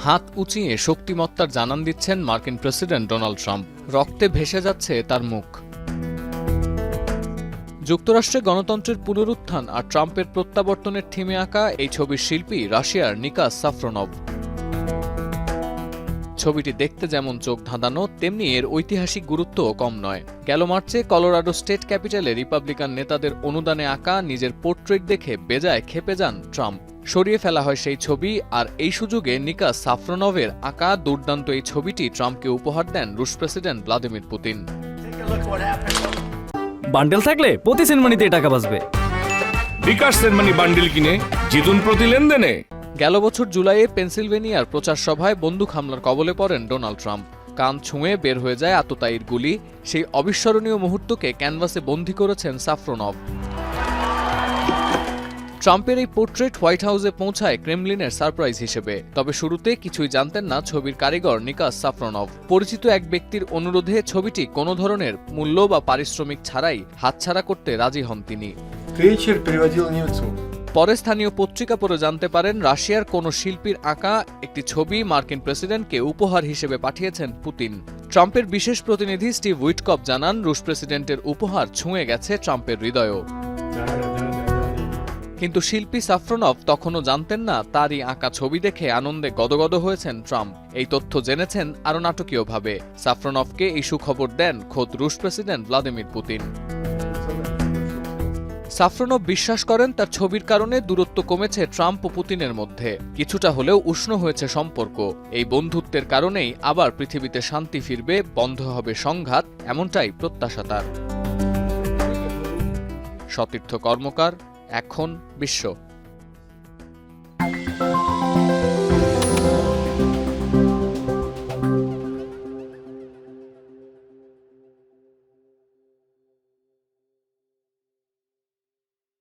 হাত উঁচিয়ে শক্তিমত্তার জানান দিচ্ছেন মার্কিন প্রেসিডেন্ট ডোনাল্ড ট্রাম্প। রক্তে ভেসে যাচ্ছে তার মুখ। যুক্তরাষ্ট্রে গণতন্ত্রের পুনরুত্থান আর ট্রাম্পের প্রত্যাবর্তনের থিমে আঁকা এই ছবির শিল্পী রাশিয়ার নিকাস সাফরোনভ। ছবিটি দেখতে যেমন চোখ ধাঁধানো, তেমনি এর ঐতিহাসিক গুরুত্বও কম নয়। গেল মার্চে কলোরাডো স্টেট ক্যাপিটালে রিপাবলিকান নেতাদের অনুদানে আঁকা নিজের পোর্ট্রেট দেখে বেজায় ক্ষেপে যান ট্রাম্প। সরিয়ে ফেলা হয় সেই ছবি, আর এই সুযোগে নিকাস সাফরোনভের আঁকা দুর্দান্ত এই ছবিটি ট্রাম্পকে উপহার দেন রুশ প্রেসিডেন্ট ভ্লাদিমির পুতিন। বান্ডেল থাকলে প্রতি সেনমানিতে টাকা বাঁচবে। বিকাশ সেনমানি বান্ডেল কিনে জিতুন প্রতি লেনদেনে। গেল বছর জুলাইয়ে পেনসিলভেনিয়ার প্রচার সভায় বন্দুক হামলার কবলে পড়েন ডোনাল্ড ট্রাম্প। কান ছুঁয়ে বের হয়ে যায় আততায়ীর গুলি। সেই অবিস্মরণীয় মুহূর্তকে ক্যানভাসে বন্দী করেছেন সাফরোনভ। ট্রাম্পের এই পোর্ট্রেট হোয়াইট হাউসে পৌঁছায় ক্রেমলিনের সারপ্রাইজ হিসেবে। তবে শুরুতে কিছুই জানতেন না ছবির কারিগর নিকাস সাফরোনভ। পরিচিত এক ব্যক্তির অনুরোধে ছবিটি কোনো ধরনের মূল্য বা পারিশ্রমিক ছাড়াই হাতছাড়া করতে রাজি হন তিনি। পরে স্থানীয় পত্রিকা পড়ে জানতে পারেন রাশিয়ার কোনো শিল্পীর আঁকা একটি ছবি মার্কিন প্রেসিডেন্টকে উপহার হিসেবে পাঠিয়েছেন পুতিন। ট্রাম্পের বিশেষ প্রতিনিধি স্টিভ উইটকপ জানান, রুশ প্রেসিডেন্টের উপহার ছুঁয়ে গেছে ট্রাম্পের হৃদয়ও। কিন্তু শিল্পী সাফরোনভ তখনও জানতেন না তারই আঁকা ছবি দেখে আনন্দে গদগদ হয়েছেন ট্রাম্প। এই তথ্য জেনেছেন আরও নাটকীয়ভাবে। সাফরোনভকে এই সুখবর দেন খোদ রুশ প্রেসিডেন্ট ভ্লাদিমির পুতিন। সাফরোনভ বিশ্বাস করেন তার ছবির কারণে দূরত্ব কমেছে ট্রাম্প ও পুতিনের মধ্যে। কিছুটা হলেও উষ্ণ হয়েছে সম্পর্ক। এই বন্ধুত্বের কারণেই আবার পৃথিবীতে শান্তি ফিরবে, বন্ধ হবে সংঘাত, এমনটাই প্রত্যাশা তার। সতীর্থ কর্মকার, এখন বিশ্ব।